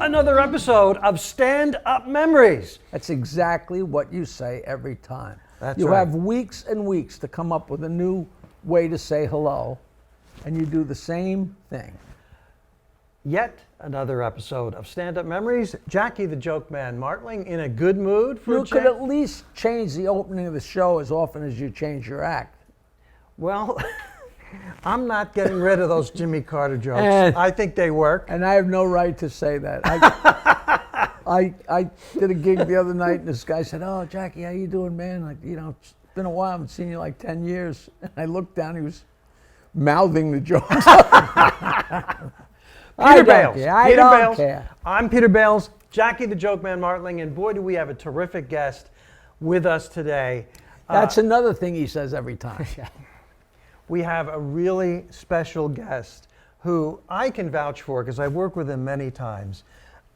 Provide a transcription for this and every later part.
Another episode of Stand Up Memories. That's exactly what you say every time. That's you right. have weeks and weeks to come up with a new way to say hello, and you do the same thing. Yet another episode of Stand Up Memories. Jackie the Joke Man Martling in a good mood for You could at least change the opening of the show as often as you change your act. Well, I'm not getting rid of those Jimmy Carter jokes. I think they work. And I have no right to say that. I did a gig the other night, and this guy said, "Oh, Jackie, how you doing, man? Like, you know, it's been a while. I haven't seen you like 10 years." And I looked down. He was mouthing the jokes. Peter Bales. I don't care. I'm Peter Bales, Jackie the Joke Man Martling, and boy, do we have a terrific guest with us today. That's another thing he says every time. We have a really special guest who I can vouch for because I've worked with him many times.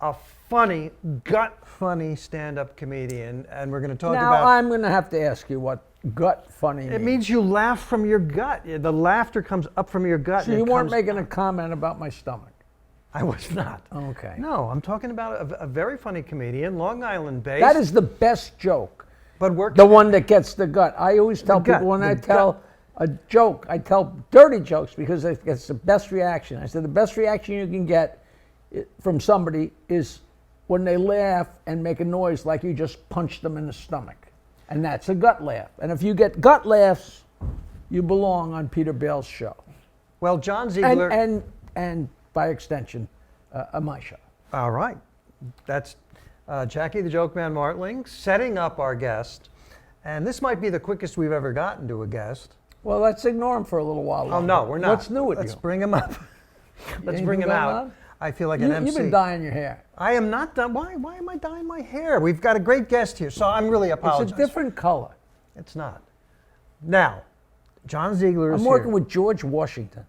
A funny, gut-funny stand-up comedian, and we're going to talk Now, about... I'm going to have to ask you what gut funny means. It means you laugh from your gut. The laughter comes up from your gut. So and you it weren't comes making a comment about my stomach? I was not. Okay. No, I'm talking about a very funny comedian, Long Island based. That is the best joke. But works The one that gets the gut. I always tell gut, people when the I tell a joke, I tell dirty jokes because it gets the best reaction. I said the best reaction you can get from somebody is when they laugh and make a noise like you just punched them in the stomach. And that's a gut laugh. And if you get gut laughs, you belong on Peter Bales' show. Well, John Ziegler... And by extension, my show. All right. That's Jackie the Joke Man Martling setting up our guest. And this might be the quickest we've ever gotten to a guest. Well, let's ignore him for a little while longer. Oh, no, we're not. What's new with Let's you? bring him up. Let's bring him going out. on? I feel like an MC. You've been dyeing your hair. I am not done. Why am I dyeing my hair? We've got a great guest here, so I'm really apologizing. It's a different color. It's not. Now, John Ziegler is I'm working here. with George Washington.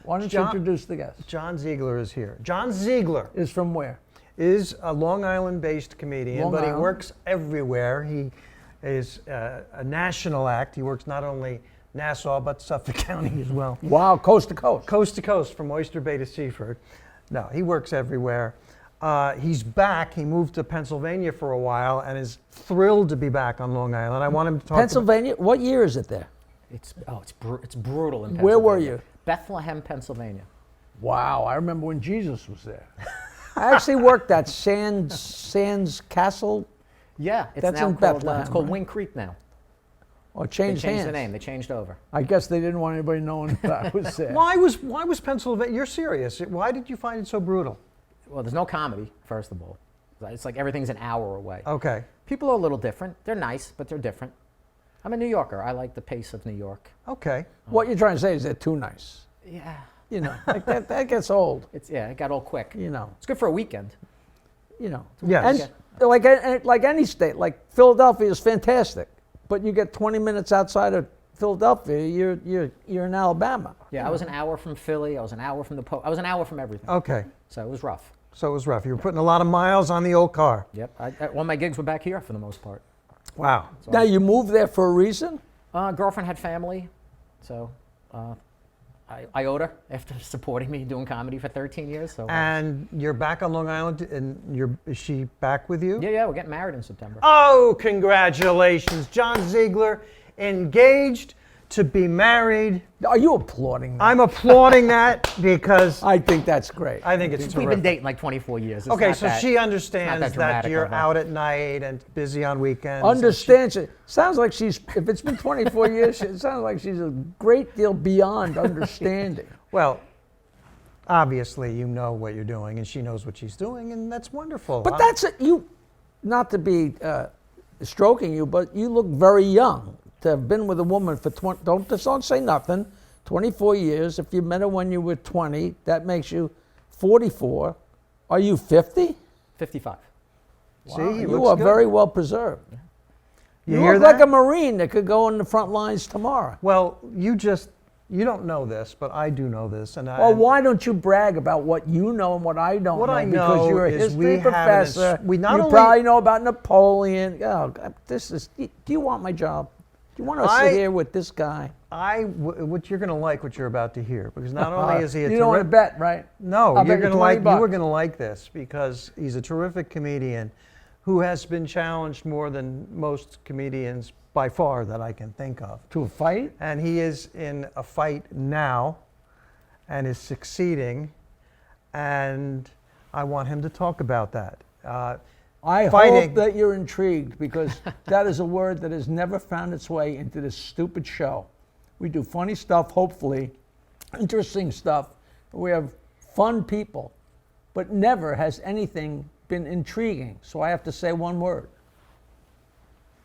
Why don't you introduce the guest? John Ziegler is here. John Ziegler Is from where? is a Long Island-based comedian, Long but he Island? works everywhere. He is a national act. He works not only Nassau, but Suffolk County as well. Wow, coast to coast. Coast to coast, from Oyster Bay to Seaford. No, he works everywhere. He's back. He moved to Pennsylvania for a while and is thrilled to be back on Long Island. I want him to talk Pennsylvania? What year is it there? It's brutal in Pennsylvania. Where were you? Bethlehem, Pennsylvania. Wow, I remember when Jesus was there. I actually worked at Sands Castle. Yeah, it's That's now in called, Bethlehem, it's called right? Wing Creek now. Or They changed changed hands. the name. They changed over. I guess they didn't want anybody knowing that I was there. Why was Pennsylvania? You're serious? Why did you find it so brutal? Well, there's no comedy, first of all. It's like everything's an hour away. Okay. People are a little different. They're nice, but they're different. I'm a New Yorker. I like the pace of New York. Okay. What you're trying to say is they're too nice. Yeah. You know, like that gets old. It got old quick. You know. It's good for a weekend. You know. Yes. And like any state, like Philadelphia is fantastic, but you get 20 minutes outside of Philadelphia, you're in Alabama. Yeah, I was an hour from Philly. I was an hour from I was an hour from everything. Okay. So it was rough. So it was rough. You were putting a lot of miles on the old car. Yep. All my gigs were back here for the most part. Wow. So Now you moved there for a reason? Girlfriend had family, so I owed her after supporting me doing comedy for 13 years. So And you're back on Long Island, and is she back with you? yeah, we're getting married in September. Oh, congratulations. John Ziegler, engaged to be married. Are you applauding that? I'm applauding that because I think that's great. I think it's We've been terrific. dating like 24 years. It's Okay, not so that- she understands that that dramatic you're of a- out at night and busy on weekends. Understands it. Sounds like if it's been 24 years, it sounds like she's a great deal beyond understanding. Well, obviously you know what you're doing and she knows what she's doing, and that's wonderful. But that's it. Not to be stroking you, but you look very young to have been with a woman for 20. Don't say nothing. 24 years. If you met her when you were 20, that makes you 44. Are you 50? 55. See, Wow, he you looks are good. very well preserved. You You hear look that? like a Marine that could go on the front lines tomorrow. Well, you don't know this, but I do know this, and Well, why don't you brag about what you know and what I don't What know? I Because know you're a is history we have professor. we not you only- probably know about Napoleon. Oh, do you want my job? You want to sit here with this guy? What you're going to like what you're about to hear, because not only is he a you don't want to bet, right? No, I'll you're bet you going to like. $20. You were going to like this because he's a terrific comedian who has been challenged more than most comedians by far that I can think of. To a fight? And he is in a fight now and is succeeding, and I want him to talk about that. I Fighting. hope that you're intrigued, because that is a word that has never found its way into this stupid show. We do funny stuff, hopefully, interesting stuff. We have fun people, but never has anything been intriguing. So I have to say one word.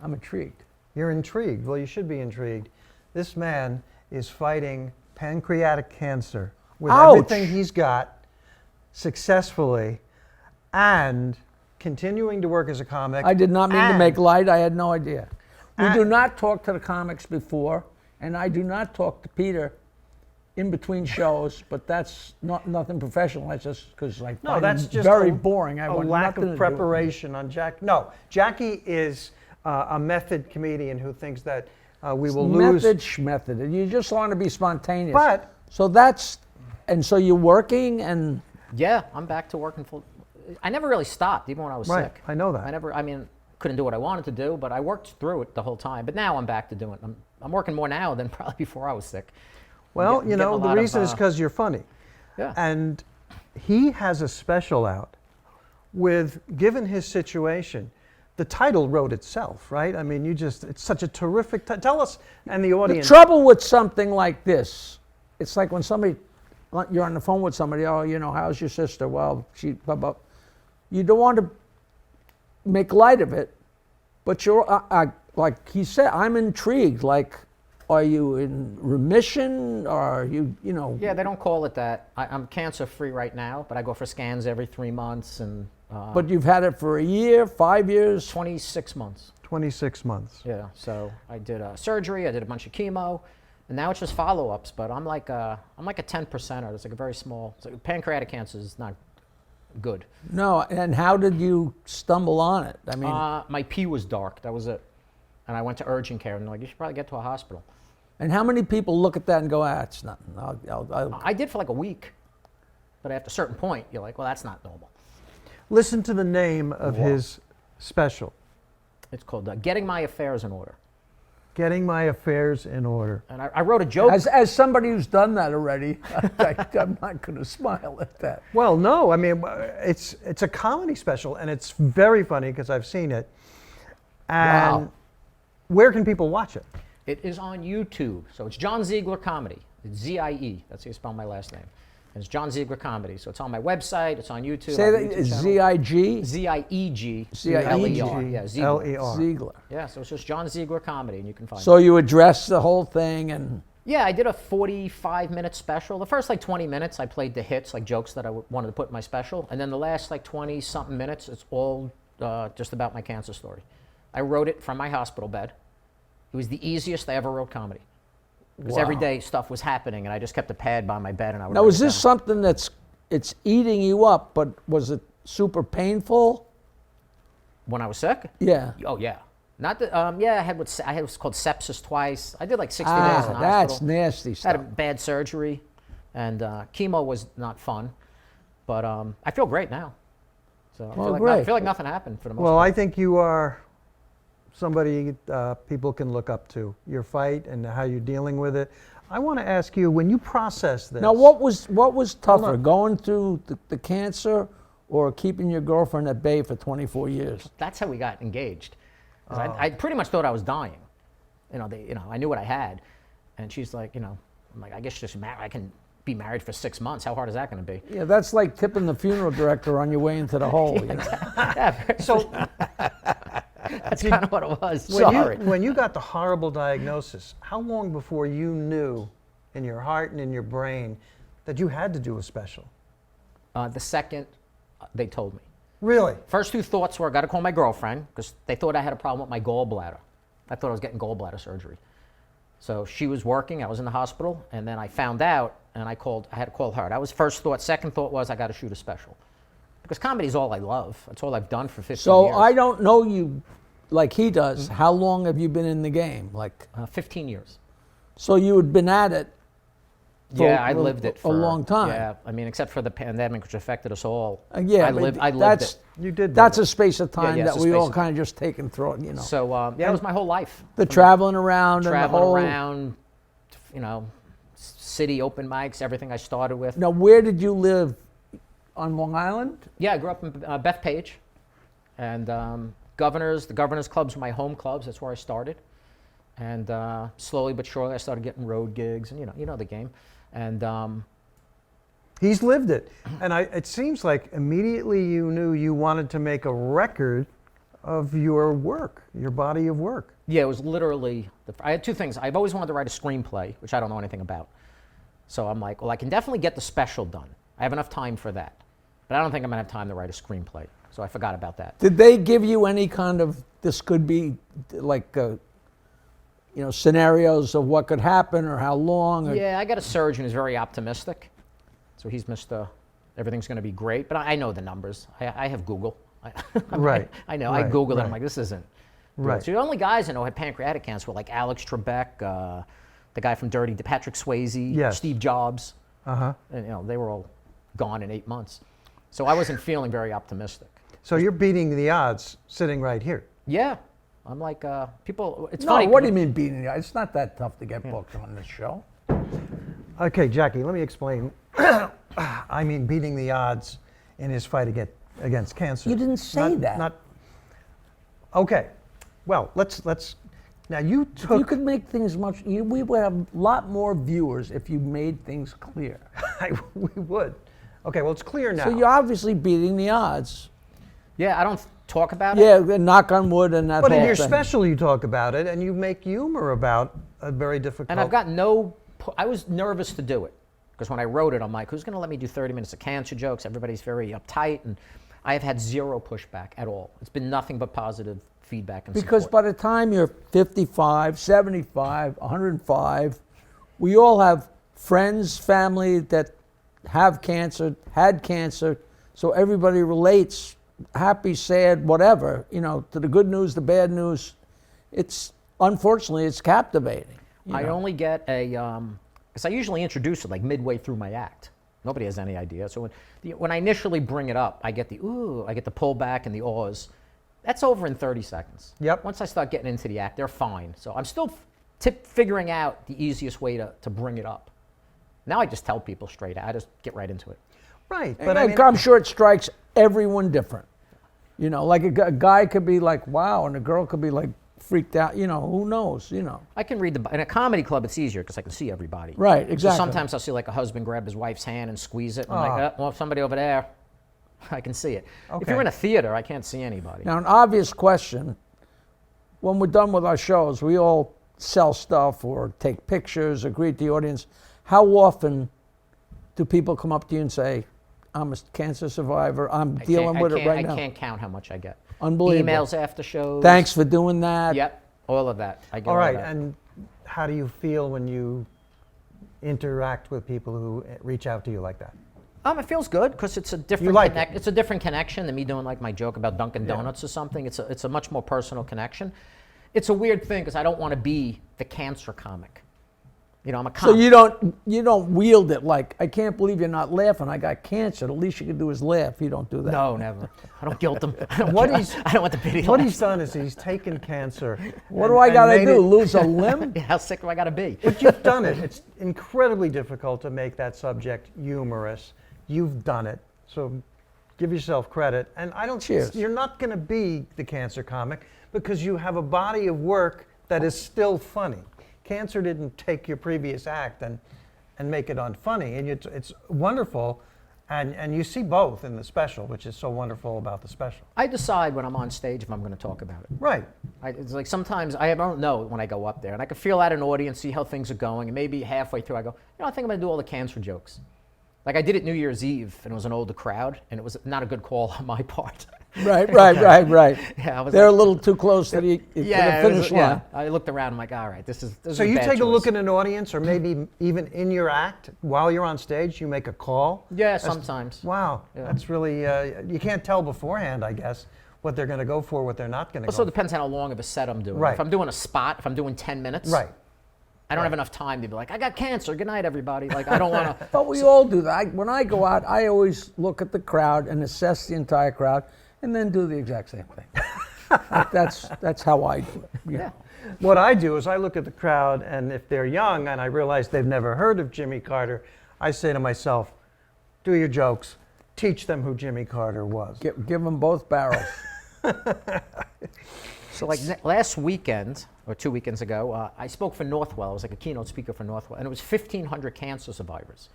I'm intrigued. You're intrigued. Well, you should be intrigued. This man is fighting pancreatic cancer with Ouch. everything he's got successfully and continuing to work as a comic. I did not mean to and- make light. I had no idea. We do And- not talk to the comics before, and I do not talk to Peter in between shows, but that's nothing professional. That's just because I No, find that's him just very a, boring. I a want lack nothing to of do with preparation on Jack. No, Jackie is a method comedian who thinks that we will lose. Method schmethod. You just want to be spontaneous. But so that's, and so you're working, and Yeah, I'm back to working full. I never really stopped, even when I was Right, sick. I know that. I mean, couldn't do what I wanted to do, but I worked through it the whole time. But now I'm back to doing it. I'm working more now than probably before I was sick. well, Getting you know, a the lot of, reason is because you're funny. Yeah. And he has a special out with, given his situation, the title wrote itself, right? I mean, it's such a terrific, tell us and the the audience. trouble with something like this, it's like when you're on the phone with somebody, oh, you know, how's your sister? Well, she, blah, blah. You don't want to make light of it, but you're, like he said, I'm intrigued. Like, are you in remission? Or are you, you know? Yeah, they don't call it that. I'm cancer free right now, but I go for scans every 3 months and But you've had it for a year, 5 years? 26 months. 26 months. Yeah, so I did surgery, I did a bunch of chemo, and now it's just follow-ups. But I'm like a 10%er. It's like a very small. So pancreatic cancer is not good. No, and how did you stumble on it? I mean, My pee was dark. That was it. And I went to urgent care, and they're like, you should probably get to a hospital. and how many people look at that and go, it's nothing. I did for like a week, but at a certain point, you're like, well, that's not normal. Listen to the name of his special, It's called Getting My Affairs in Order. Getting My Affairs in Order. And I wrote a joke. As somebody who's done that already, I'm not going to smile at that. Well, no, I mean, it's a comedy special, and it's very funny because I've seen it. And Wow. where can people watch it? It is on YouTube. So it's John Ziegler Comedy. It's Z-I-E. That's how you spell my last name. And it's John Ziegler Comedy. So it's on my website. It's on YouTube. Say I have that a YouTube is channel. Z-I-G? Z-I-E-G. Z-I-E-G. L-E-R. Yeah, Ziegler. L-E-R. Ziegler. Yeah, so it's just John Ziegler Comedy, and you can find it. So you address the whole thing, and Yeah, I did a 45-minute special. The first like 20 minutes, I played the hits, like jokes that I wanted to put in my special. And then the last like 20-something minutes, it's all just about my cancer story. I wrote it from my hospital bed. It was the easiest I ever wrote comedy. Because every day stuff was happening, and I just kept a pad by my bed, and I would now write is it this down. something it's eating you up, but was it super painful? When I was sick? Yeah. Oh, yeah. Not that, yeah, I had what's called sepsis twice. I did like 60 days in the That's hospital. nasty Had stuff. a bad surgery, and chemo was not fun, but I feel great now. So I Well, feel like great. I feel like nothing happened for the most Well, part. I think you are somebody people can look up to, your fight and how you're dealing with it. I want to ask you, when you process this. Now, what was tougher, on. going through the cancer or keeping your girlfriend at bay for 24 years? That's how we got engaged. 'Cause Oh. I pretty much thought I was dying. I knew what I had, and she's like, I'm like, I guess just I can be married for 6 months. How hard is that going to be? Yeah, that's like tipping the funeral director on your way into the hole. You know? Yeah, So that's kind of what it was. when you got the horrible diagnosis, how long before you knew in your heart and in your brain that you had to do a special? The second they told me. Really? First two thoughts were, I got to call my girlfriend, because they thought I had a problem with my gallbladder. I thought I was getting gallbladder surgery. So she was working, I was in the hospital, and then I found out, and I had to call her. That was first thought. Second thought was, I got to shoot a special. Because comedy is all I love. That's all I've done for 15 So years. I don't know you like he does, how long have you been in the game? Like, 15 years. so you had been at it for Yeah, I lived it for a long time. Yeah, I mean, except for the pandemic, which affected us all. Yeah, I but lived that's, it. You did. That's live a space of time yeah, that it's a we space all of kind of just take and throw, you know. So yeah, it was my whole life. The traveling around and the Traveling whole. around, you know, city open mics, everything I started with. Now, where did you live? On Long Island? Yeah, I grew up in Bethpage, and the Governors Clubs were my home clubs. That's where I started, and slowly but surely I started getting road gigs, and you know the game, and He's lived it. And it seems like immediately you knew you wanted to make a record of your work, your body of work. yeah, it was literally. I had two things. I've always wanted to write a screenplay, which I don't know anything about. So I'm like, well, I can definitely get the special done. I have enough time for that, but I don't think I'm gonna have time to write a screenplay. So I forgot about that. Did they give you any kind of, this could be like, scenarios of what could happen or how long? Or, Yeah, I got a surgeon who's very optimistic. So he's Mr. Everything's going to be great. But I know the numbers. I have Google. Right. I know. I Right, Googled it. right. I'm like, this isn't. good. Right. So the only guys I know had pancreatic cancer were like Alex Trebek, the guy from Dirty, Patrick Swayze, Yes. Steve Jobs. Uh-huh. And they were all gone in 8 months. So I wasn't feeling very optimistic. So you're beating the odds sitting right here. Yeah. I'm like, people, it's No, funny. what do you mean beating you? It's not that tough to get booked on this show. Okay, Jackie, let me explain. I mean beating the odds in his fight against cancer. You didn't say that. Okay. Well, let's now you took You could make things we would have a lot more viewers if you made things clear. we would. Okay, well it's clear now. So you're obviously beating the odds. Yeah, I don't talk about it. Yeah, knock on wood and that But whole in your thing. special, you talk about it, and you make humor about a very difficult. And I've got I was nervous to do it because when I wrote it, I'm like, who's going to let me do 30 minutes of cancer jokes? Everybody's very uptight, and I have had zero pushback at all. It's been nothing but positive feedback and Because support. by the time you're 55, 75, 105, we all have friends, family that have cancer, had cancer, so everybody relates, happy, sad, whatever, to the good news, the bad news. Unfortunately, it's captivating. I only get because I usually introduce it like midway through my act. Nobody has any idea. So when I initially bring it up, I get the pullback and the awes. That's over in 30 seconds. Yep. Once I start getting into the act, they're fine. So I'm still figuring out the easiest way to bring it up. Now I just tell people straight out. I just get right into it. Right, But but I mean, I'm sure it strikes everyone different. Like a guy could be like, wow, and a girl could be like freaked out. Who knows, I can read in a comedy club, it's easier because I can see everybody. Right, exactly. So sometimes I'll see like a husband grab his wife's hand and squeeze it. And I'm like, well, somebody over there, I can see it. If Okay. you're in a theater, I can't see anybody. Now, an obvious question, when we're done with our shows, we all sell stuff or take pictures or greet the audience. How often do people come up to you and say, I'm a cancer survivor, I'm dealing with it right now? I can't count how much I get. Unbelievable. Emails after shows. Thanks for doing that. Yep, all of that. I get all all right, that. and how do you feel when you interact with people who reach out to you like that? It feels good because it's a different like it. It's a different connection than me doing like my joke about Dunkin' Donuts or something. It's a much more personal connection. It's a weird thing because I don't want to be the cancer comic. I'm a So comic. you don't wield it like, I can't believe you're not laughing. I got cancer. The least you can do is laugh. You don't do that. No, never. I don't guilt them. I don't want the pity. What he's done is he's taken cancer. What do I got to do? Lose a limb? How sick do I got to be? But you've done it. It's incredibly difficult to make that subject humorous. You've done it. So give yourself credit. And I don't. Cheers. You're not going to be the cancer comic because you have a body of work that is still funny. Cancer didn't take your previous act and make it unfunny, and it's wonderful, and you see both in the special, which is so wonderful about the special. I decide when I'm on stage if I'm going to talk about it. Right. It's like sometimes I don't know when I go up there, and I can feel out an audience, see how things are going, and maybe halfway through I go, I think I'm going to do all the cancer jokes. Like I did it New Year's Eve, and it was an older crowd, and it was not a good call on my part. Right. Yeah, I was They're like- a little too close to the it finish was- line. I looked around. I'm like, all right, this is. So a you bad take a look choice. at an audience, or maybe even in your act while you're on stage, you make a call. Yeah, sometimes. Wow, Yeah. that's really you can't tell beforehand, I guess, what they're going to go for, what they're not going to go Also for. depends on how long of a set I'm doing. Right. If I'm doing a spot, if I'm doing 10 minutes, Right. I don't have enough time to be like, I got cancer. Good night, everybody. Like, I don't want to. But we all do that. When I go out, I always look at the crowd and assess the entire crowd, and then do the exact same thing. That's how I do it. You know. What I do is I look at the crowd, and if they're young and I realize they've never heard of Jimmy Carter, I say to myself, do your jokes. Teach them who Jimmy Carter was. Give them both barrels. So, like last weekend, or 2 weekends ago, I spoke for Northwell. I was like a keynote speaker for Northwell, and it was 1,500 cancer survivors,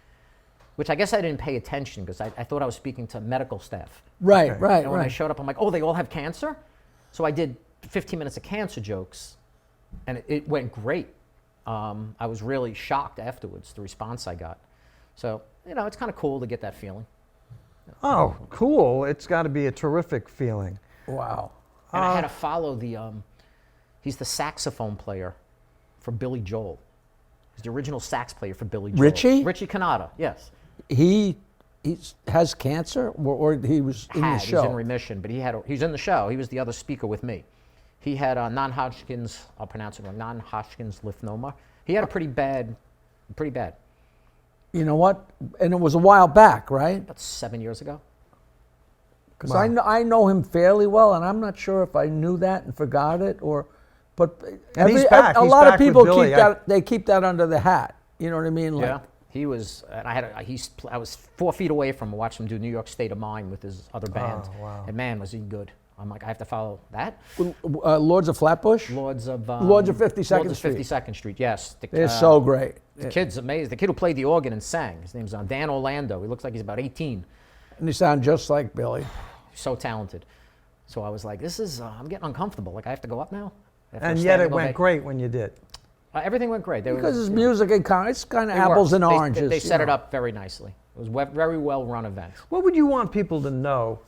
which I guess I didn't pay attention because I thought I was speaking to medical staff. Right, Okay. right, And when I right. showed up, I'm like, oh, they all have cancer? So I did 15 minutes of cancer jokes, and it went great. I was really shocked afterwards, the response I got. So, it's kind of cool to get that feeling. Oh, cool. It's got to be a terrific feeling. Wow. And I had to follow he's the saxophone player for Billy Joel. He's the original sax player for Billy Joel. Richie? Richie Canada, yes. He has cancer, or he was in the He's show. in remission, but he's in the show. He was the other speaker with me. He had non-Hodgkin's, I'll pronounce it wrong, non-Hodgkin's lymphoma. He had a pretty bad. You know what? And it was a while back, right? About 7 years ago. Because Wow. I know him fairly well, and I'm not sure if I knew that and forgot it, but he's back. a He's lot back of with people Billy. keep that. They keep that under the hat. You know what I mean? Like, Yeah, he was. And I was 4 feet away from him, watching him do New York State of Mind with his other band. Oh, wow. And man, was he good! I'm like, I have to follow that. Lords of Flatbush. Lords of 52nd Lords of Street. 52nd Street. Yes, They're so great. The kid's amazing. The kid who played the organ and sang. His name's Dan Orlando. He looks like he's about 18. And they sound just like Billy. So talented. So I was like, this is. I'm getting uncomfortable. Like I have to go up now. After And a yet it standing went ovation. great when you did. Everything went great. Because it's music and comedy. It's kind of It apples worked. and oranges. They you set it know. up very nicely. It was a very well run event. What would you want people to know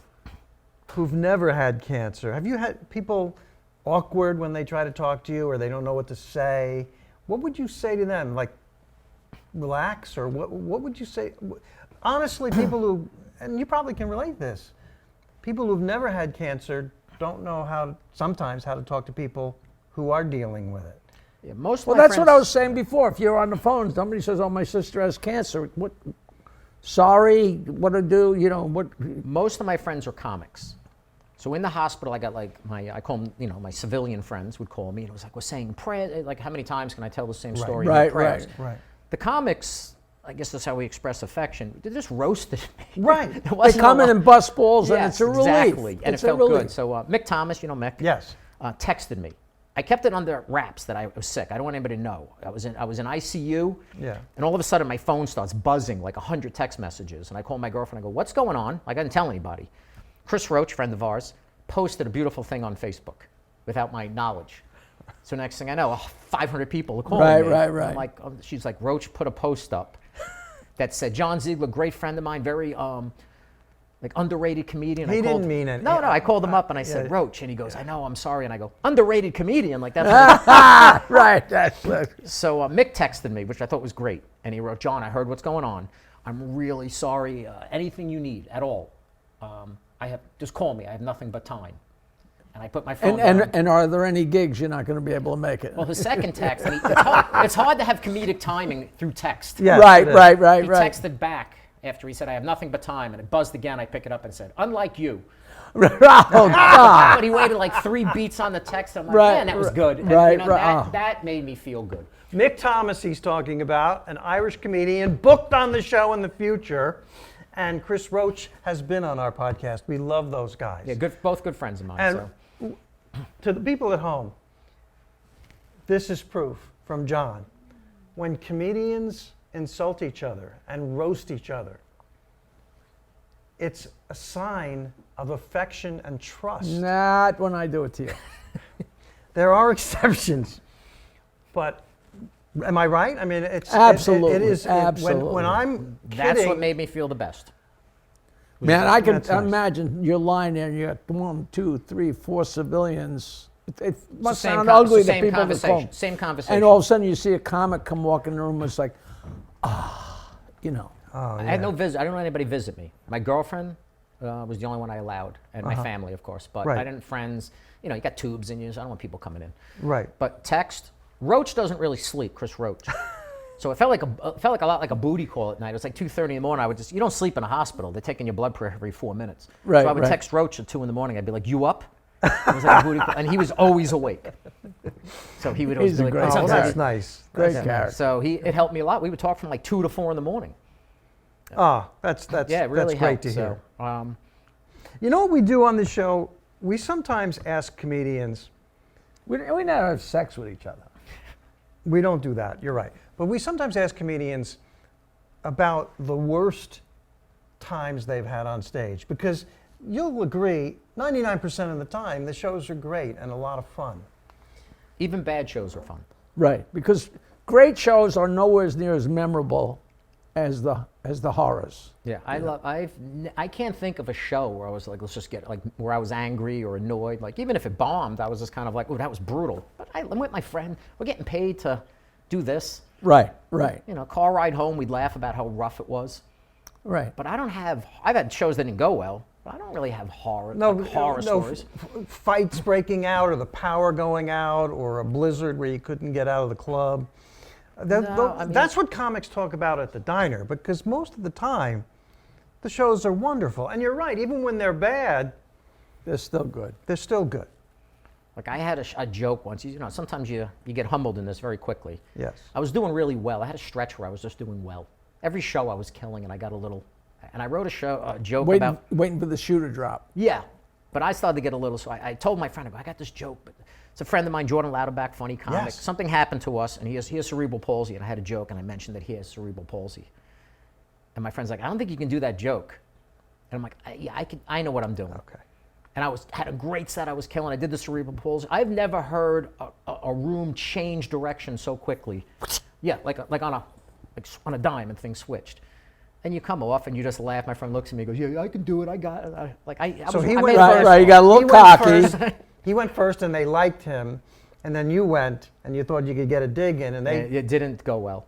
who've never had cancer? Have you had people awkward when they try to talk to you or they don't know what to say? What would you say to them? Like, relax? Or what would you say? Honestly, people who, and you probably can relate this, people who've never had cancer don't know sometimes how to talk to people who are dealing with it. Yeah, most of Well, my that's friends, what I was saying before. If you're on the phone, somebody says, "Oh, my sister has cancer." What? Sorry, what to do? You know what? Most of my friends are comics. So in the hospital, I got like I call them, my civilian friends would call me, and it was like, we're saying prayer. Like, how many times can I tell the same story? in Right, prayers? Right. The comics, I guess that's how we express affection. They just roasted me. Right. There They wasn't come a in lot- and bust balls, and Yes, it's a relief. exactly, and It's it a felt relief. good. So Mick Thomas, Mick, Yes. texted me. I kept it under wraps that I was sick. I don't want anybody to know. I was in ICU, Yeah. and all of a sudden my phone starts buzzing like 100 text messages, and I call my girlfriend. I go, "What's going on?" I didn't tell anybody. Chris Roach, friend of ours, posted a beautiful thing on Facebook without my knowledge. So next thing I know, 500 people are calling Right, me. right, And right. I'm like, she's like, Roach put a post up that said, "John Ziegler, great friend of mine, very like underrated comedian." He I called, didn't mean it. No, I called him up and I said, yeah. "Roach," and he goes, "I know, I'm sorry," and I go, "Underrated comedian," like that's. Right. That's So Mick texted me, which I thought was great, and he wrote, "John, I heard what's going on. I'm really sorry. Anything you need at all, just call me. I have nothing but time." And I put my phone down. and are there any gigs you're not going to be able to make it? Well, his second text, and it's hard to have comedic timing through text. Yes, right, it is. right. He texted back after he said, "I have nothing but time," and it buzzed again. I pick it up and said, "Unlike you." Oh God! But he waited like 3 beats on the text. I'm like, Right, man, that was good. And, right, right. That made me feel good. Mick Thomas, he's talking about, an Irish comedian booked on the show in the future. And Chris Roach has been on our podcast. We love those guys. Yeah, both good friends of mine. And So. to the people at home, this is proof from John. When comedians insult each other and roast each other, it's a sign of affection and trust. Not when I do it to you. There are exceptions, but am I right? I mean, it's Absolutely, It is absolutely. when I'm kidding. That's what made me feel the best. Man, I can That's nice. imagine you're lying there and you got 1, 2, 3, 4 civilians. It must Same sound con- ugly it's the to same people at conversation. home. Same conversation. And all of a sudden you see a comic come walk in the room. It's like, you know. Oh, I had no visit. I didn't let anybody visit me. My girlfriend, was the only one I allowed, and my family, of course. But Right. I didn't friends. You know, you got tubes in you, so I don't want people coming in. Right. But text, Roach doesn't really sleep, Chris Roach. So it felt like a lot like a booty call at night. It was like 2:30 in the morning. I would you don't sleep in a hospital. They're taking your blood pressure every 4 minutes. Right, So I would right. text Roach at 2 in the morning. I'd be like, "You up?" It was like a booty call, and he was always awake. So he would always He's be a like, great "Oh, Oh, Sometimes- that's nice. Great That's character. nice. So it helped me a lot. We would talk from like 2 to 4 in the morning. Ah, that's Yeah, it really that's great helped. to hear. So, You know what we do on the show? We sometimes ask comedians. We never have sex with each other. We don't do that. You're right. But we sometimes ask comedians about the worst times they've had on stage, because you'll agree, 99% of the time, the shows are great and a lot of fun. even bad shows are fun. Right, because great shows are nowhere near as memorable as the horrors. Yeah, I can't think of a show where I was like, let's just get like where I was angry or annoyed. Like even if it bombed, I was just kind of like, oh, that was brutal. But I'm with my friend. We're getting paid to do this. Right, right, You know, car ride home, we'd laugh about how rough it was. right. But I've had shows that didn't go well, but I don't really have horror stories. Fights breaking out, or the power going out, or a blizzard where you couldn't get out of the club. That's what comics talk about at the diner, because most of the time, the shows are wonderful. And you're right, even when they're bad, They're still good. they're still good. Like I had a joke once. You know, sometimes you get humbled in this very quickly. Yes. I was doing really well. I had a stretch where I was just doing well. Every show I was killing, and I got a little. And I wrote a joke about. Waiting for the shoe to drop. Yeah, but I started to get a little. So I told my friend, I got this joke. But it's a friend of mine, Jordan Louderback, funny comic. Yes. Something happened to us, and he has cerebral palsy. And I had a joke, and I mentioned that he has cerebral palsy. And my friend's like, I don't think you can do that joke. And I'm like, I can. I know what I'm doing. Okay. And I had a great set I was killing. I did the cerebral palsy. I've never heard a room change direction so quickly. Yeah, like on a dime, and things switched. And you come off and you just laugh. My friend looks at me and goes, yeah, I can do it. I got it. So he I went made first. Right, you got a little He went cocky. first. He went first, and they liked him, and then you went, and you thought you could get a dig in, and they. It didn't go well.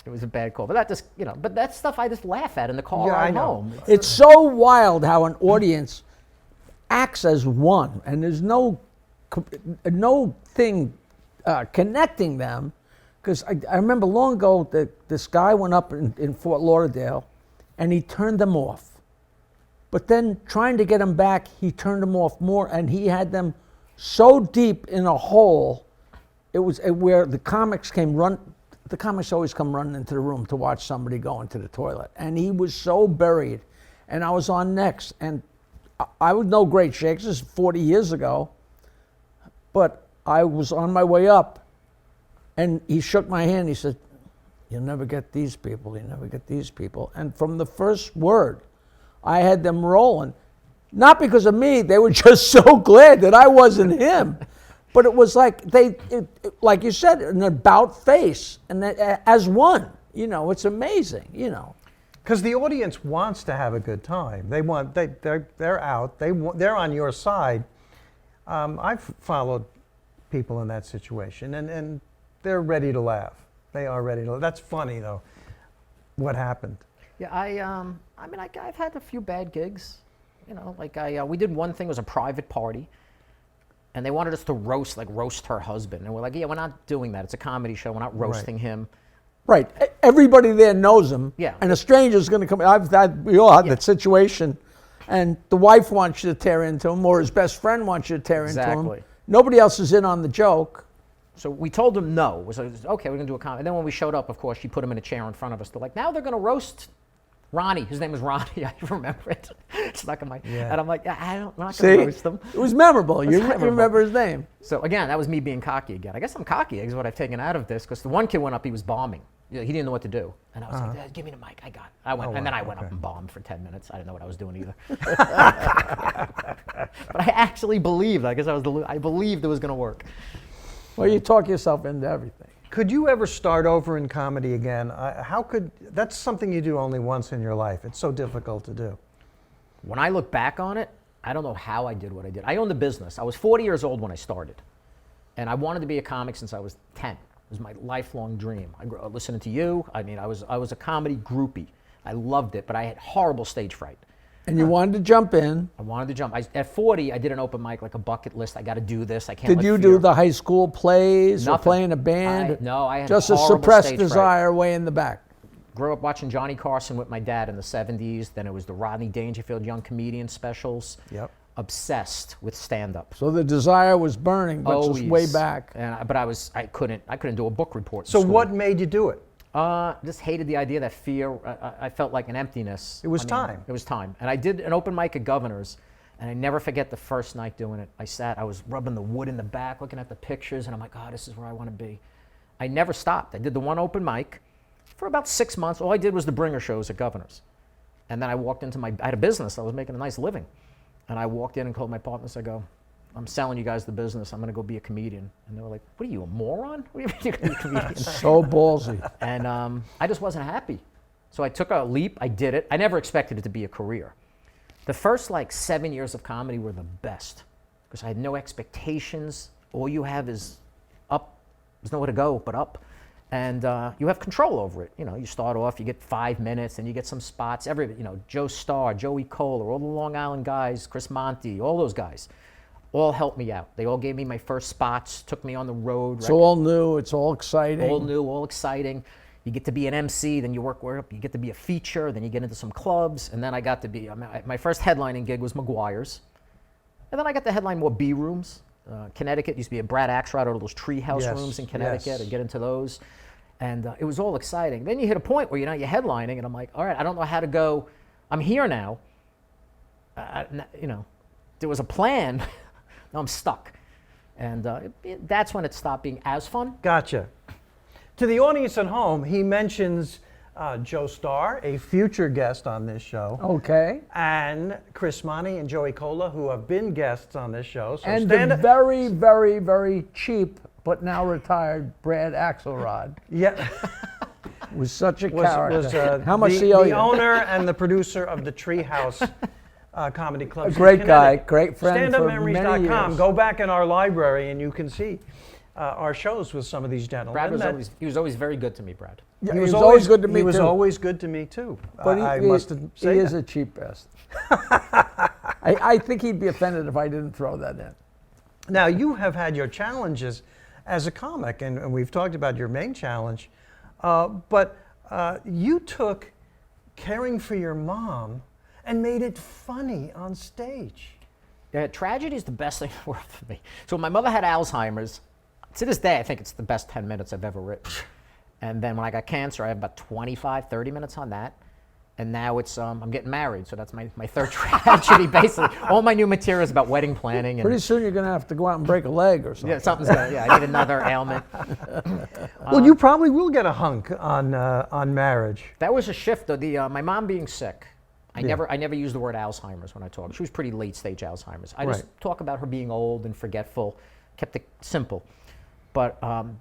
It was a bad call. But that just, but that stuff I just laugh at in the car Yeah, I ride know. home. It's so wild how an audience acts as one, and there's no thing connecting them. Because I remember long ago that this guy went up in Fort Lauderdale, and he turned them off. But then trying to get them back, he turned them off more, and he had them so deep in a hole. It was where the comics came run. The comics always come running into the room to watch somebody go into the toilet, and he was so buried. And I was on next, and I was no great shakes. This is 40 years ago, but I was on my way up, and he shook my hand. He said, "You'll never get these people. You never get these people." And from the first word, I had them rolling. Not because of me. They were just so glad that I wasn't him. But it was like like you said, an about face, and as one. It's amazing. Because the audience wants to have a good time. They're out. They're on your side. I've followed people in that situation, and they're ready to laugh. They are ready to laugh. That's funny though. What happened? Yeah, I've had a few bad gigs. We did one thing, it was a private party. And they wanted us to roast her husband. And we're like, yeah, we're not doing that. It's a comedy show. We're not roasting him. Right. Everybody there knows him. Yeah. And a stranger's going to come. We all had that situation. And the wife wants you to tear into him, or his best friend wants you to tear into him. Exactly. Nobody else is in on the joke. So we told them no. So okay, we're going to do a comedy. And then when we showed up, of course, she put him in a chair in front of us. They're like, now they're going to roast Ronnie. His name was Ronnie. I remember it. It's stuck in my. Yeah. And I'm like, we're not going to roast them. It was memorable. It's You memorable. remember his name. So again, that was me being cocky again. I guess I'm cocky is what I've taken out of this, because the one kid went up, he was bombing. He didn't know what to do. And I was like, "Give me the mic, I got it." And then I went up and bombed for 10 minutes. I didn't know what I was doing either. But I actually believed, I guess I believed it was going to work. Well, you talk yourself into everything. Could you ever start over in comedy again? That's something you do only once in your life. It's so difficult to do. When I look back on it, I don't know how I did what I did. I owned a business. I was 40 years old when I started. And I wanted to be a comic since I was 10. It was my lifelong dream. I grew up listening to you. I was a comedy groupie. I loved it, but I had horrible stage fright. And you wanted to jump in. I wanted to jump. At 40, I did an open mic, like a bucket list. I got to do this. I can't. Did let you fear- do the high school plays or Nothing. play in a band? No, I had just a horrible suppressed stage fright. desire way in the back. Grew up watching Johnny Carson with my dad in the 70s. Then it was the Rodney Dangerfield Young Comedian specials. Yep. Obsessed with stand-up. So the desire was burning, but just way Always. back. But I couldn't do a book report. in So school. what made you do it? Just hated the idea, that fear. I felt like an emptiness. It was time. It was time. And I did an open mic at Governor's, and I never forget the first night doing it. I was rubbing the wood in the back, looking at the pictures, and I'm like, oh, this is where I want to be. I never stopped. I did the one open mic for about 6 months. All I did was the bringer shows at Governor's. And then I walked into I had a business. I was making a nice living. And I walked in and told my partners, I go, I'm selling you guys the business. I'm going to go be a comedian. And they were like, what are you, a moron? What are you going to be a comedian? So ballsy. And I just wasn't happy. So I took a leap. I did it. I never expected it to be a career. The first 7 years of comedy were the best because I had no expectations. All you have is up. There's nowhere to go but up. And you have control over it. You start off, you get 5 minutes, and you get some spots. Joe Starr, Joey Kohler, all the Long Island guys, Chris Monty, all those guys, all helped me out. They all gave me my first spots, took me on the road. It's all new. It's all exciting. All new, all exciting. You get to be an MC, then you work up. You get to be a feature, then you get into some clubs, and then I got to be. My first headlining gig was McGuire's, and then I got to headline more B rooms. Connecticut used to be a Brad Axelrod, all those treehouse Yes, rooms in Connecticut. yes. I'd get into those, and it was all exciting. Then you hit a point where you're headlining, and I'm like, all right, I don't know how to go. I'm here now. There was a plan. Now I'm stuck, and that's when it stopped being as fun. Gotcha. To the audience at home, he mentions Joe Starr, a future guest on this show, Okay. and Chris Monty and Joey Kohler, who have been guests on this show. So And stand the up. very, very, very cheap, but now retired Brad Axelrod Yeah. was such a was, character. How much the, do you owe the you? owner and the producer of the Treehouse Comedy Club. A in great guy, Connecticut. great friend for many StandUpMemories.com. years. Go back in our library and you can see our shows with some of these gentlemen. Brad that- he was always very good to me, Brad. Yeah, he was always good to me He was too. always good to me too. But I he must say he is that. a cheap best. I think he'd be offended if I didn't throw that in. Now, you have had your challenges as a comic, and we've talked about your main challenge, but you took caring for your mom and made it funny on stage. Yeah, tragedy is the best thing in the world for me. So when my mother had Alzheimer's, to this day, I think it's the best 10 minutes I've ever written. And then when I got cancer, I have about 25, 30 minutes on that. And now it's, I'm getting married, so that's my third tragedy, basically. All my new material is about wedding planning. And Pretty soon you're going to have to go out and break a leg or something. yeah, something's gonna, I need another ailment. Well, you probably will get a hunk on marriage. That was a shift, though. My mom being sick, I never used the word Alzheimer's when I talk. She was pretty late stage Alzheimer's. I just Right. talk about her being old and forgetful, kept it simple. But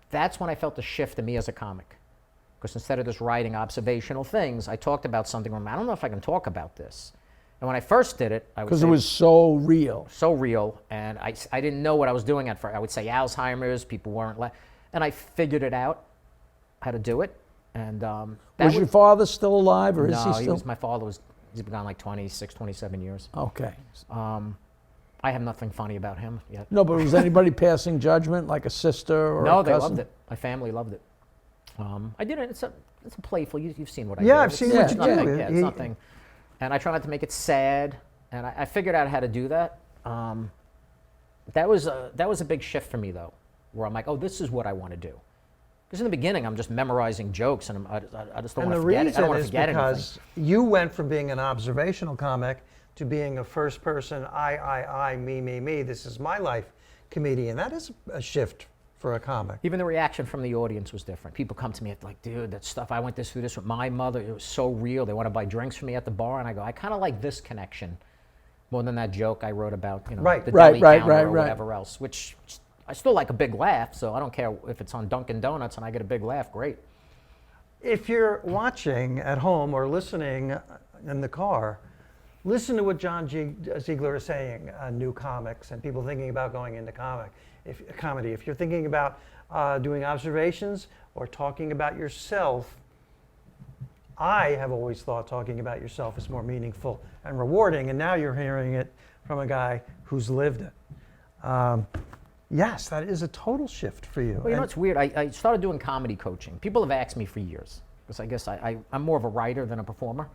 that's when I felt the shift in me as a comic. Because instead of just writing observational things, I talked about something where I don't know if I can talk about this. And when I first did it, I would Because say it was so real. so real, and I didn't know what I was doing at first. I would say Alzheimer's, people weren't, and I figured it out, how to do it. And that Was your father still alive, or is no, he still? my father he's been gone like 26, 27 years. Okay. I have nothing funny about him yet. No, but was anybody passing judgment, like a sister or No, a they cousin? loved it. My family loved it. I did it. It's a playful. You've seen what I do. Yeah, I've It's- seen what it's you nothing, do. Yeah, it's nothing. And I try not to make it sad. And I figured out how to do that. That was a big shift for me though, where I'm like, oh, this is what I want to do. Because in the beginning, I'm just memorizing jokes, and I just don't And want the to forget it. I reason don't want to is forget because you went from being an observational comic to being a first person, I, me, this is my life comedian. That is a shift for a comic. Even the reaction from the audience was different. People come to me like, dude, that stuff, I went through this with my mother. It was so real. They want to buy drinks for me at the bar. And I go, I kind of like this connection more than that joke I wrote about, the Right, deli right, counter right, or right. whatever else, which I still like a big laugh. So I don't care if it's on Dunkin' Donuts and I get a big laugh, great. If you're watching at home or listening in the car, listen to what John Ziegler is saying, new comics and people thinking about going into comedy. If you're thinking about doing observations or talking about yourself, I have always thought talking about yourself is more meaningful and rewarding, and now you're hearing it from a guy who's lived it. Yes, that is a total shift for you. Well, you know, it's weird. I started doing comedy coaching. People have asked me for years, because I guess I'm more of a writer than a performer.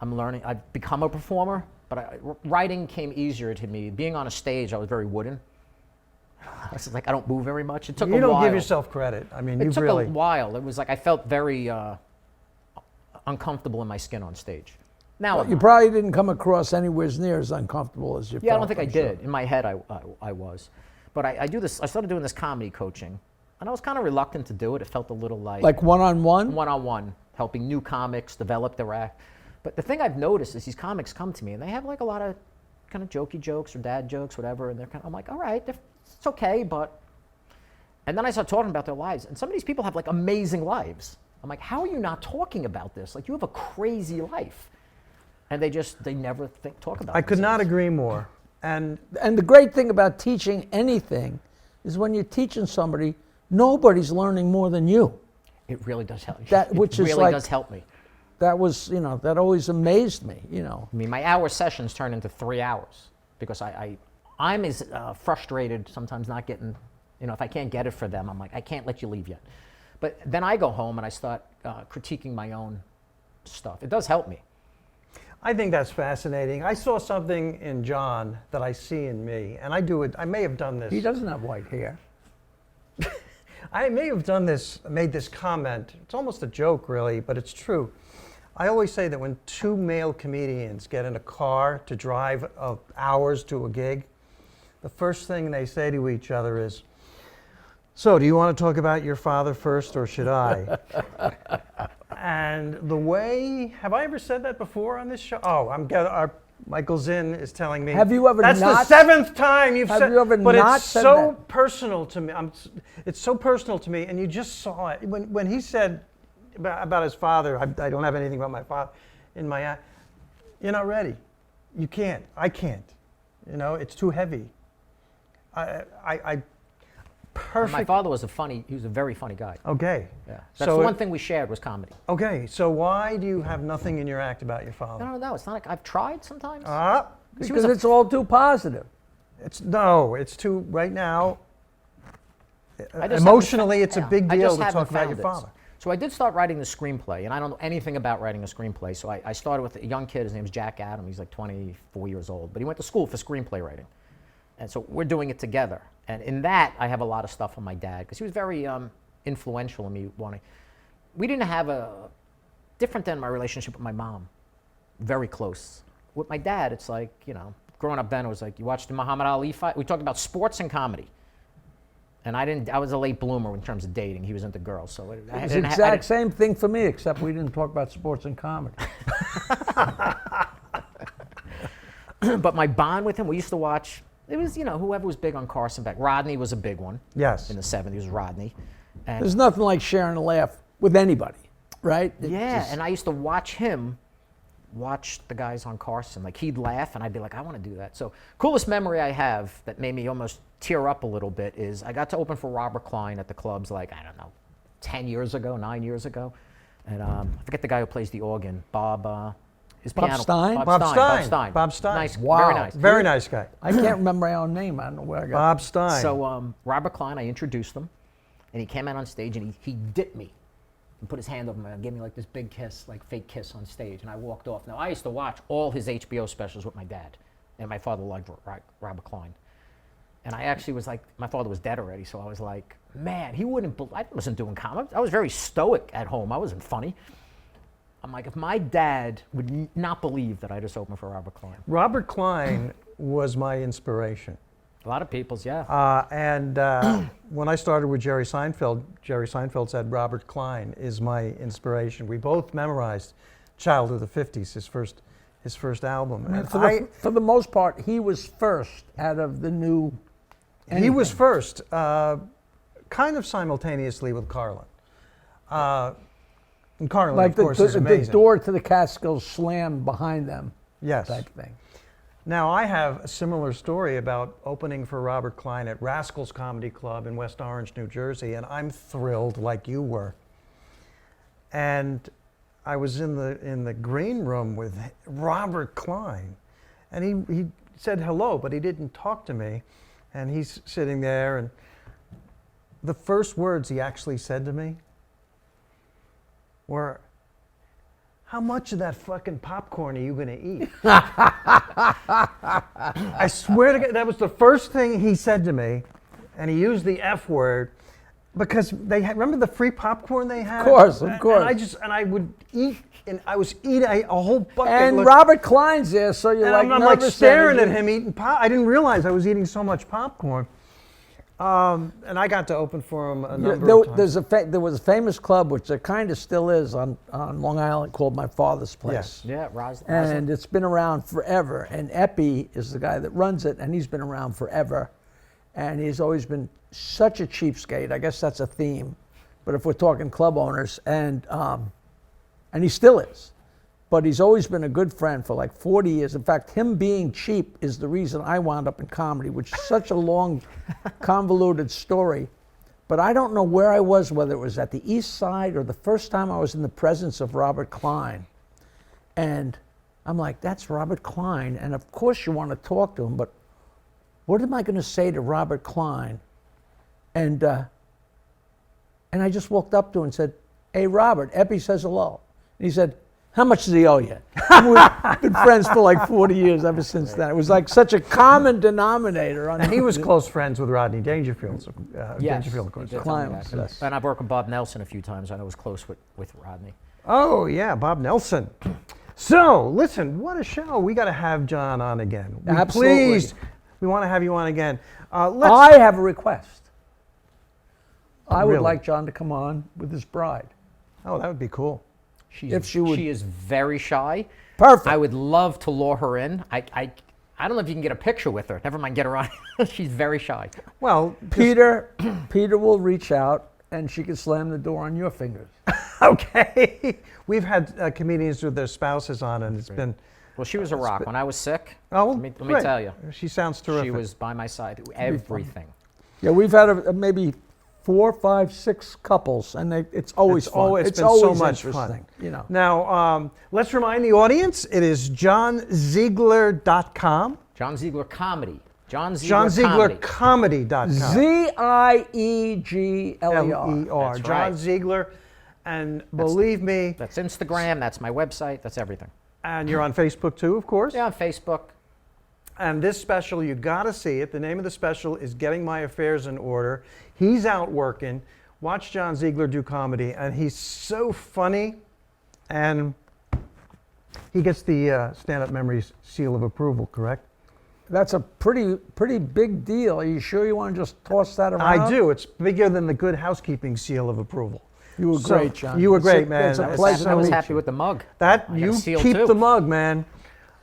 I'm learning. I've become a performer, but writing came easier to me. Being on a stage, I was very wooden. I was like, I don't move very much. It took a while. You don't give yourself credit. I mean, It took a while. It was like I felt very uncomfortable in my skin on stage. Now You probably didn't come across anywhere near as uncomfortable as you Yeah, I felt, don't think I'm I sure. did. In my head, I was. But I do this. I started doing this comedy coaching, and I was kind of reluctant to do it. It felt a little Like one-on-one? one-on-one, helping new comics develop their act. But the thing I've noticed is these comics come to me, and they have like a lot of kind of jokey jokes or dad jokes, whatever, and I'm like, all right, it's okay, but. And then I start talking about their lives, and some of these people have like amazing lives. I'm like, how are you not talking about this? Like, you have a crazy life. And they never talk about it. I could not agree more. And And the great thing about teaching anything is when you're teaching somebody, nobody's learning more than you. It really does help. Which it is really like- does help me. That was, that always amazed me, I mean, my hour sessions turn into 3 hours because I'm as frustrated sometimes not getting, if I can't get it for them, I'm like, I can't let you leave yet. But then I go home and I start critiquing my own stuff. It does help me. I think that's fascinating. I saw something in John that I see in me, and I do it. I may have done this. He doesn't have white hair. I may have made this comment. It's almost a joke, really, but it's true. I always say that when two male comedians get in a car to drive hours to a gig, the first thing they say to each other is, "So, do you want to talk about your father first, or should I?" And the way, have I ever said that before on this show? Oh, Michael Zinn is telling me. Have you ever That's not- the seventh time you've Have said. you ever but not it's said so that? personal to me. It's so personal to me, and you just saw it when he said about his father. I don't have anything about my father in my act. You're not ready. You can't. I can't. It's too heavy. And Perfect. my father was he was a very funny guy. Okay. Yeah. That's So the one thing we shared was comedy. Okay, so why do you have nothing in your act about your father? I don't know. It's not like I've tried sometimes. He was Because it's all too positive. it's too right now. I just Emotionally, haven't it's a yeah, big I deal just to haven't talk about your found it. father. So I did start writing the screenplay, and I don't know anything about writing a screenplay. So I started with a young kid. His name's Jack Adam. He's like 24 years old, but he went to school for screenplay writing. And so we're doing it together. And in that, I have a lot of stuff on my dad, because he was very influential in me wanting. We didn't have different than my relationship with my mom, very close. With my dad, it's like, growing up then, it was like, you watched the Muhammad Ali fight. We talked about sports and comedy. And I was a late bloomer in terms of dating. He was into girls. So It was the exact same thing for me, except we didn't talk about sports and comedy. But my bond with him, we used to watch. It was, whoever was big on Carson back. Rodney was a big one. Yes. In the 70s, Rodney. And There's nothing like sharing a laugh with anybody, right? and I used to watch the guys on Carson. Like, he'd laugh, and I'd be like, I want to do that. So, coolest memory I have that made me almost tear up a little bit is I got to open for Robert Klein at the clubs, like, I don't know, 9 years ago. And I forget the guy who plays the organ, Bob. His Bob piano. Stein? Bob Stein. Nice, Wow. very nice. Very nice guy. I can't remember my own name. I don't know where I got Bob Stein. So Robert Klein, I introduced him, and he came out on stage, and he dipped me and put his hand over me and gave me like this big kiss, like fake kiss on stage, and I walked off. Now, I used to watch all his HBO specials with my dad, and my father liked Robert Klein. And I actually was like, my father was dead already, so I was like, man, I wasn't doing comedy. I was very stoic at home. I wasn't funny. I'm like, if my dad would not believe that I just opened for Robert Klein. Robert Klein was my inspiration. A lot of people's, yeah. When I started with Jerry Seinfeld said Robert Klein is my inspiration. We both memorized Child of the 50s, his first album. I mean, for the most part, he was first out of the new. He was first, kind of simultaneously with Carlin. And Carlin, Like of course, is the amazing. door to the Catskills slammed behind them. Yes. Type thing. Now, I have a similar story about opening for Robert Klein at Rascals Comedy Club in West Orange, New Jersey, and I'm thrilled like you were. And I was in the green room with Robert Klein, and he said hello, but he didn't talk to me, and he's sitting there, and the first words he actually said to me were, "How much of that fucking popcorn are you gonna eat?" I swear to God, that was the first thing he said to me, and he used the F word because they had, remember the free popcorn they had? Of course. And I would eat, and I was eating a whole bucket. And Robert Klein's there, so you're and like I'm like nervous staring energy. at him eating pop. I didn't realize I was eating so much popcorn. And I got to open for him a number of times. There was a famous club, which there kind of still is on Long Island, called My Father's Place. Yes. Yeah, Roslyn. And it's been around forever. And Epi is the guy that runs it, and he's been around forever. And he's always been such a cheapskate. I guess that's a theme. But if we're talking club owners, and he still is. But he's always been a good friend for like 40 years. In fact, him being cheap is the reason I wound up in comedy, which is such a long, convoluted story. But I don't know where I was, whether it was at the East Side or the first time I was in the presence of Robert Klein. And I'm like, that's Robert Klein. And of course you want to talk to him, but what am I going to say to Robert Klein? And I just walked up to him and said, "Hey, Robert," Epi says hello. And he said, "How much does he owe you?" We've been friends for like 40 years ever since then. It was like such a common denominator. And he was close friends with Rodney Dangerfield. So, Dangerfield, of course. he did tell me Klein that. was, yes. And I've worked with Bob Nelson a few times. I know I was close with Rodney. Oh, yeah, Bob Nelson. So, listen, what a show. We got to have John on again. Absolutely. Please, we want to have you on again. I have a request. I would Really? like John to come on with his bride. Oh, that would be cool. If she would- She is very shy. Perfect. I would love to lure her in. I don't know if you can get a picture with her. Never mind, get her on. She's very shy. Well, Peter will reach out and she can slam the door on your fingers. okay. We've had comedians with their spouses on, and it's been. Well, she was a rock. When I was sick, Oh, let me great. tell you, She sounds terrific. she was by my side through everything. Yeah, we've had maybe 4, 5, 6 couples, and it's always fun. It's been always so much interesting, fun. you know. Now, let's remind the audience, it is johnziegler.com. John Ziegler Comedy. John Ziegler Comedy. JohnZieglerComedy.com. Ziegler. L-E-R. That's John right. Ziegler. And believe me, That's Instagram. That's my website. That's everything. and you're on Facebook too, of course. Yeah, on Facebook. And this special, you got to see it. The name of the special is Getting My Affairs in Order. He's out working. Watch John Ziegler do comedy, and he's so funny. And he gets the Stand-Up Memories seal of approval, correct? That's a pretty big deal. Are you sure you want to just toss that around? I do. It's bigger than the Good Housekeeping seal of approval. You were So, great, John. You were great, It's a- man. it's a That was pleasure I to was meet happy you. with the mug. That I got you a seal, keep too. the mug, man.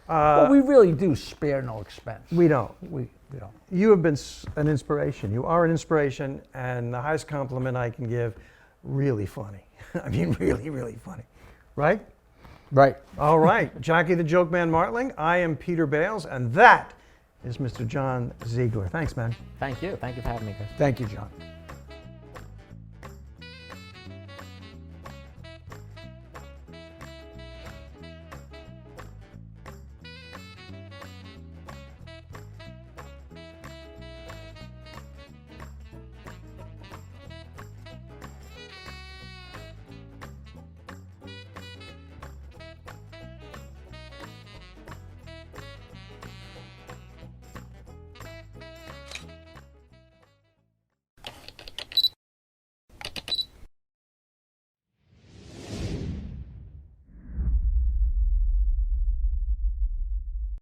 But we really do spare no expense. We don't. We don't. You have been an inspiration. You are an inspiration, and the highest compliment I can give, really funny. I mean, really, really funny. Right? Right. All right. Jockey the Joke Man Martling. I am Peter Bales, and that is Mr. John Ziegler. Thanks, man. Thank you. Thank you for having me, guys. Thank you, John.